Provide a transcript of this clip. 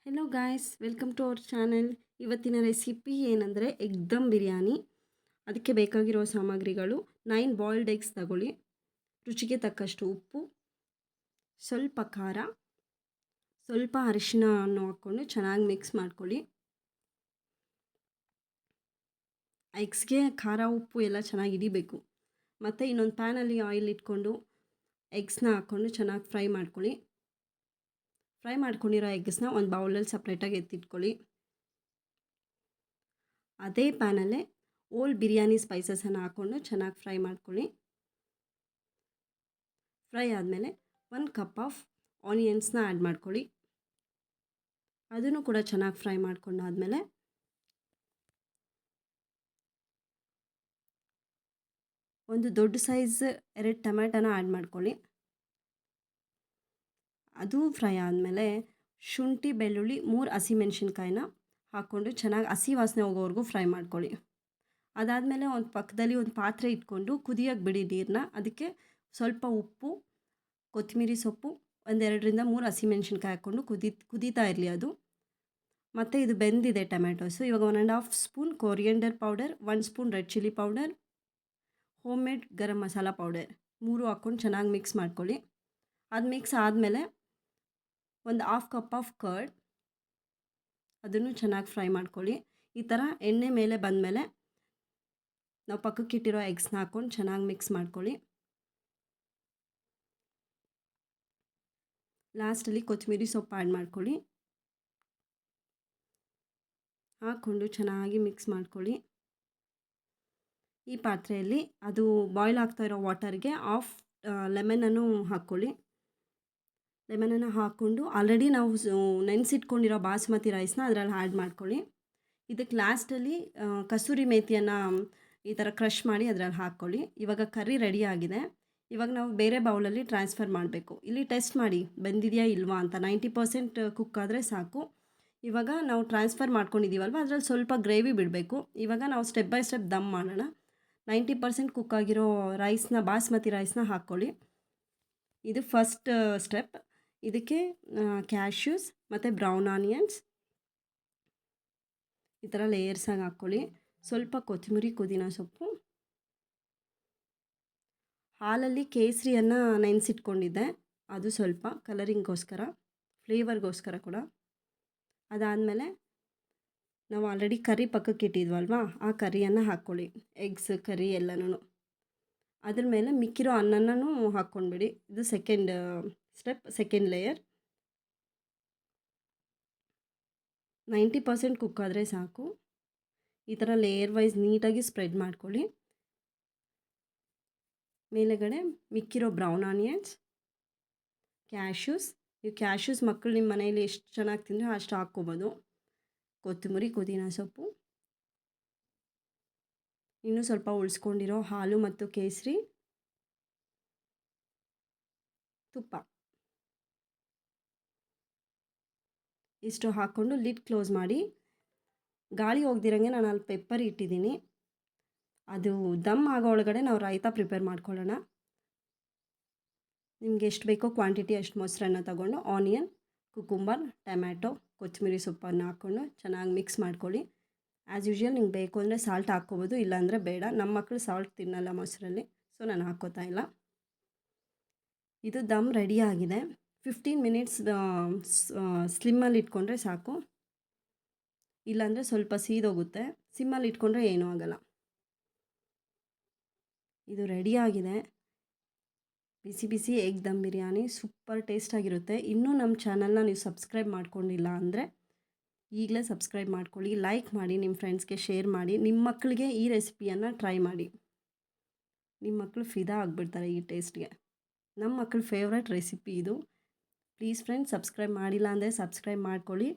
Hello guys, welcome to our channel. ಇವತ್ತಿನ recipe ಏನಂದರೆ egg dum biryani. ಅದಕ್ಕೆ ಬೇಕಾಗಿರೋ ಸಾಮಗ್ರಿಗಳು 9 ಬಾಯ್ಲ್ಡ್ ಎಗ್ಸ್ ತಗೊಳ್ಳಿ, ರುಚಿಗೆ ತಕ್ಕಷ್ಟು ಉಪ್ಪು, ಸ್ವಲ್ಪ ಖಾರ, ಸ್ವಲ್ಪ ಅರಿಶಿಣವನ್ನು ಹಾಕ್ಕೊಂಡು ಚೆನ್ನಾಗಿ ಮಿಕ್ಸ್ ಮಾಡ್ಕೊಳ್ಳಿ. ಎಗ್ಸ್ಗೆ ಖಾರ ಉಪ್ಪು ಎಲ್ಲ ಚೆನ್ನಾಗಿ ಹಿಡಿಬೇಕು. ಮತ್ತು ಇನ್ನೊಂದು ಪ್ಯಾನಲ್ಲಿ ಆಯಿಲ್ ಇಟ್ಕೊಂಡು ಎಗ್ಸ್ನ ಹಾಕ್ಕೊಂಡು ಚೆನ್ನಾಗಿ ಫ್ರೈ ಮಾಡ್ಕೊಳ್ಳಿ. ಫ್ರೈ ಮಾಡ್ಕೊಂಡಿರೋ ಎಗ್ಸ್ನ ಒಂದು ಬೌಲಲ್ಲಿ ಸಪ್ರೇಟಾಗಿ ಎತ್ತಿಟ್ಕೊಳ್ಳಿ. ಅದೇ ಪ್ಯಾನಲ್ಲೇ ಓಲ್ ಬಿರಿಯಾನಿ ಸ್ಪೈಸಸನ್ನು ಹಾಕ್ಕೊಂಡು ಚೆನ್ನಾಗಿ ಫ್ರೈ ಮಾಡ್ಕೊಳ್ಳಿ. ಫ್ರೈ ಆದಮೇಲೆ 1 ಕಪ್ ಆಫ್ ಆನಿಯನ್ಸ್ನ ಆ್ಯಡ್ ಮಾಡ್ಕೊಳ್ಳಿ. ಅದನ್ನು ಕೂಡ ಚೆನ್ನಾಗಿ ಫ್ರೈ ಮಾಡ್ಕೊಂಡಾದಮೇಲೆ ಒಂದು ದೊಡ್ಡ ಸೈಜ್ 2 ಟೊಮ್ಯಾಟೋನ ಆ್ಯಡ್ ಮಾಡ್ಕೊಳ್ಳಿ. ಅದು ಫ್ರೈ ಆದಮೇಲೆ ಶುಂಠಿ ಬೆಳ್ಳುಳ್ಳಿ 3 ಹಸಿಮೆಣ್ಸಿನ್ಕಾಯಿನ ಹಾಕ್ಕೊಂಡು ಚೆನ್ನಾಗಿ ಹಸಿ ವಾಸನೆ ಹೋಗೋವರೆಗೂ ಫ್ರೈ ಮಾಡ್ಕೊಳ್ಳಿ. ಅದಾದಮೇಲೆ ಒಂದು ಪಕ್ಕದಲ್ಲಿ ಒಂದು ಪಾತ್ರೆ ಇಟ್ಕೊಂಡು ಕುದಿಯೋಕ್ಕೆ ಬಿಡಿ ನೀರನ್ನ. ಅದಕ್ಕೆ ಸ್ವಲ್ಪ ಉಪ್ಪು, ಕೊತ್ತಂಬರಿ ಸೊಪ್ಪು, 2-3 ಹಸಿಮೆಣ್ಸಿನ್ಕಾಯಿ ಹಾಕ್ಕೊಂಡು ಕುದೀತಾ ಇರಲಿ ಅದು. ಮತ್ತು ಇದು ಬೆಂದಿದೆ ಟೊಮ್ಯಾಟೋಸು. ಇವಾಗ 1.5 spoon coriander powder, 1 spoon red chilli powder, home made garam masala powder 3 ಹಾಕ್ಕೊಂಡು ಚೆನ್ನಾಗಿ ಮಿಕ್ಸ್ ಮಾಡ್ಕೊಳ್ಳಿ. ಅದು ಮಿಕ್ಸ್ ಆದಮೇಲೆ ಒಂದು 1/2 ಕಪ್ ಆಫ್ ಕರ್ಡ್, ಅದನ್ನು ಚೆನ್ನಾಗಿ ಫ್ರೈ ಮಾಡ್ಕೊಳ್ಳಿ. ಈ ಥರ ಎಣ್ಣೆ ಮೇಲೆ ಬಂದಮೇಲೆ ನಾವು ಪಕ್ಕಕ್ಕಿಟ್ಟಿರೋ ಎಗ್ಸ್ನ ಹಾಕ್ಕೊಂಡು ಚೆನ್ನಾಗಿ ಮಿಕ್ಸ್ ಮಾಡ್ಕೊಳ್ಳಿ. ಲಾಸ್ಟಲ್ಲಿ ಕೊತ್ತಂಬರಿ ಸೊಪ್ಪು ಆ್ಯಡ್ ಮಾಡ್ಕೊಳ್ಳಿ. ಹಾಕ್ಕೊಂಡು ಚೆನ್ನಾಗಿ ಮಿಕ್ಸ್ ಮಾಡ್ಕೊಳ್ಳಿ. ಈ ಪಾತ್ರೆಯಲ್ಲಿ ಅದು ಬಾಯ್ಲ್ ಆಗ್ತಾ ಇರೋ ವಾಟರ್ಗೆ ಹಾಫ್ ಲೆಮನನ್ನು ಹಾಕ್ಕೊಳ್ಳಿ. ಲೆಮನನ್ನು ಹಾಕ್ಕೊಂಡು ಆಲ್ರೆಡಿ ನಾವು ನೆನೆಸಿಟ್ಕೊಂಡಿರೋ ಬಾಸ್ಮತಿ ರೈಸ್ನ ಅದರಲ್ಲಿ ಆ್ಯಡ್ ಮಾಡ್ಕೊಳ್ಳಿ. ಇದಕ್ಕೆ ಲಾಸ್ಟಲ್ಲಿ ಕಸೂರಿ ಮೇಥಿಯನ್ನು ಈ ಥರ ಕ್ರಷ್ ಮಾಡಿ ಅದರಲ್ಲಿ ಹಾಕ್ಕೊಳ್ಳಿ. ಇವಾಗ ಕರ್ರಿ ರೆಡಿ ಆಗಿದೆ. ಇವಾಗ ನಾವು ಬೇರೆ ಬೌಲಲ್ಲಿ ಟ್ರಾನ್ಸ್ಫರ್ ಮಾಡಬೇಕು. ಇಲ್ಲಿ ಟೆಸ್ಟ್ ಮಾಡಿ ಬೆಂದಿದೆಯಾ ಇಲ್ವಾ ಅಂತ. 90% ಕುಕ್ ಆದರೆ ಸಾಕು. ಇವಾಗ ನಾವು ಟ್ರಾನ್ಸ್ಫರ್ ಮಾಡ್ಕೊಂಡಿದ್ದೀವಲ್ವ, ಅದರಲ್ಲಿ ಸ್ವಲ್ಪ ಗ್ರೇವಿ ಬಿಡಬೇಕು. ಇವಾಗ ನಾವು ಸ್ಟೆಪ್ ಬೈ ಸ್ಟೆಪ್ ದಮ್ ಮಾಡೋಣ. 90% ಕುಕ್ ಆಗಿರೋ ರೈಸ್ನ, ಬಾಸ್ಮತಿ ರೈಸ್ನ ಹಾಕ್ಕೊಳ್ಳಿ. ಇದು ಫಸ್ಟ್ ಸ್ಟೆಪ್. ಇದಕ್ಕೆ ಕ್ಯಾಶ್ಯೂಸ್ ಮತ್ತು ಬ್ರೌನ್ ಆನಿಯನ್ಸ್ ಈ ಥರ ಲೇಯರ್ಸಾಗಿ ಹಾಕ್ಕೊಳ್ಳಿ. ಸ್ವಲ್ಪ ಕೊತ್ತಂಬರಿ, ಪುದೀನ ಸೊಪ್ಪು, ಹಾಲಲ್ಲಿ ಕೇಸರಿಯನ್ನು ನೆನೆಸಿಟ್ಕೊಂಡಿದ್ದೆ, ಅದು ಸ್ವಲ್ಪ ಕಲರಿಂಗ್ಗೋಸ್ಕರ, ಫ್ಲೇವರ್ಗೋಸ್ಕರ ಕೂಡ. ಅದಾದಮೇಲೆ ನಾವು ಆಲ್ರೆಡಿ ಕರ್ರಿ ಪಕ್ಕಕ್ಕೆ ಇಟ್ಟಿದ್ವಲ್ವ, ಆ ಕರ್ರಿಯನ್ನು ಹಾಕ್ಕೊಳ್ಳಿ. ಎಗ್ಸ್ ಕರ್ರಿ ಎಲ್ಲನೂ ಅದ್ರ ಮೇಲೆ ಮಿಕ್ಕಿರೋ ಅನ್ನನೂ ಹಾಕ್ಕೊಂಡ್ಬಿಡಿ. ಇದು second step, second layer. 90% cook ಆದರೆ ಸಾಕು. ಈ ಥರ ಲೇಯರ್ ವೈಸ್ ನೀಟಾಗಿ ಸ್ಪ್ರೆಡ್ ಮಾಡ್ಕೊಳ್ಳಿ. ಮೇಲೆಗಡೆ ಮಿಕ್ಕಿರೋ ಬ್ರೌನ್ ಆನಿಯನ್ಸ್, ಕ್ಯಾಶ್ಯೂಸ್. ನೀವು ಕ್ಯಾಶ್ಯೂಸ್ ಮಕ್ಕಳು ನಿಮ್ಮ ಮನೆಯಲ್ಲಿ ಎಷ್ಟು ಚೆನ್ನಾಗಿ ತಿಂದರೆ ಅಷ್ಟು ಹಾಕ್ಕೊಬೋದು. ಕೊತ್ತಂಬರಿ, ಪುದೀನ ಸೊಪ್ಪು, ಇನ್ನೂ ಸ್ವಲ್ಪ ಉಳಿಸ್ಕೊಂಡಿರೋ ಹಾಲು ಮತ್ತು ಕೇಸರಿ, ತುಪ್ಪ ಇಷ್ಟು ಹಾಕ್ಕೊಂಡು ಲಿಡ್ ಕ್ಲೋಸ್ ಮಾಡಿ. ಗಾಳಿ ಹೋಗ್ದಿರಂಗೆ ನಾನು ಅಲ್ಲಿ ಪೆಪ್ಪರ್ ಇಟ್ಟಿದ್ದೀನಿ. ಅದು ದಮ್ ಆಗೋ ಒಳಗಡೆ ನಾವು ರಾಯ್ತಾ ಪ್ರಿಪೇರ್ ಮಾಡ್ಕೊಳ್ಳೋಣ. ನಿಮ್ಗೆ ಎಷ್ಟು ಬೇಕೋ ಕ್ವಾಂಟಿಟಿ ಅಷ್ಟು ಮೊಸರನ್ನ ತಗೊಂಡು ಆನಿಯನ್, ಕುಕುಂಬರ್, ಟೊಮ್ಯಾಟೊ, ಕೊತ್ತಂಬರಿ ಸೊಪ್ಪನ್ನು ಹಾಕ್ಕೊಂಡು ಚೆನ್ನಾಗಿ ಮಿಕ್ಸ್ ಮಾಡ್ಕೊಳ್ಳಿ. ಆ್ಯಸ್ ಯೂಶ್ವಲ್ ನಿಮ್ಗೆ ಬೇಕು ಅಂದರೆ ಸಾಲ್ಟ್ ಹಾಕ್ಕೋಬೋದು, ಇಲ್ಲಾಂದರೆ ಬೇಡ. ನಮ್ಮ ಮಕ್ಕಳು ಸಾಲ್ಟ್ ತಿನ್ನಲ್ಲ ಮೊಸರಲ್ಲಿ, ಸೊ ನಾನು ಹಾಕ್ಕೋತಾ ಇಲ್ಲ. ಇದು ದಮ್ ರೆಡಿಯಾಗಿದೆ. 15 ಮಿನಿಟ್ಸ್ ಸ್ಲಿಮ್ಮಲ್ಲಿ ಇಟ್ಕೊಂಡ್ರೆ ಸಾಕು, ಇಲ್ಲಾಂದರೆ ಸ್ವಲ್ಪ ಸೀದೋಗುತ್ತೆ. ಸಿಮ್ಮಲ್ಲಿ ಇಟ್ಕೊಂಡ್ರೆ ಏನೂ ಆಗೋಲ್ಲ. ಇದು ರೆಡಿಯಾಗಿದೆ. ಬಿಸಿ ಬಿಸಿ ಎಗ್ ದಮ್ ಬಿರಿಯಾನಿ ಸೂಪರ್ ಟೇಸ್ಟಾಗಿರುತ್ತೆ. ಇನ್ನೂ ನಮ್ಮ ಚಾನಲ್ನ ನೀವು ಸಬ್ಸ್ಕ್ರೈಬ್ ಮಾಡ್ಕೊಂಡಿಲ್ಲ ಅಂದರೆ ಈಗಲೇ ಸಬ್ಸ್ಕ್ರೈಬ್ ಮಾಡ್ಕೊಳ್ಳಿ, ಲೈಕ್ ಮಾಡಿ, ನಿಮ್ಮ ಫ್ರೆಂಡ್ಸ್ಗೆ ಶೇರ್ ಮಾಡಿ. ನಿಮ್ಮ ಮಕ್ಕಳಿಗೆ ಈ ರೆಸಿಪಿಯನ್ನು ಟ್ರೈ ಮಾಡಿ. ನಿಮ್ಮ ಮಕ್ಕಳು ಫಿದಾ ಆಗಿಬಿಡ್ತಾರೆ ಈ ಟೇಸ್ಟ್ಗೆ. ನಮ್ಮ ಮಕ್ಕಳ ಫೇವ್ರೆಟ್ ರೆಸಿಪಿ ಇದು. ಪ್ಲೀಸ್ ಫ್ರೆಂಡ್ಸ್, ಸಬ್ಸ್ಕ್ರೈಬ್ ಮಾಡಿಲ್ಲ ಅಂದರೆ ಸಬ್ಸ್ಕ್ರೈಬ್ ಮಾಡ್ಕೊಳ್ಳಿ.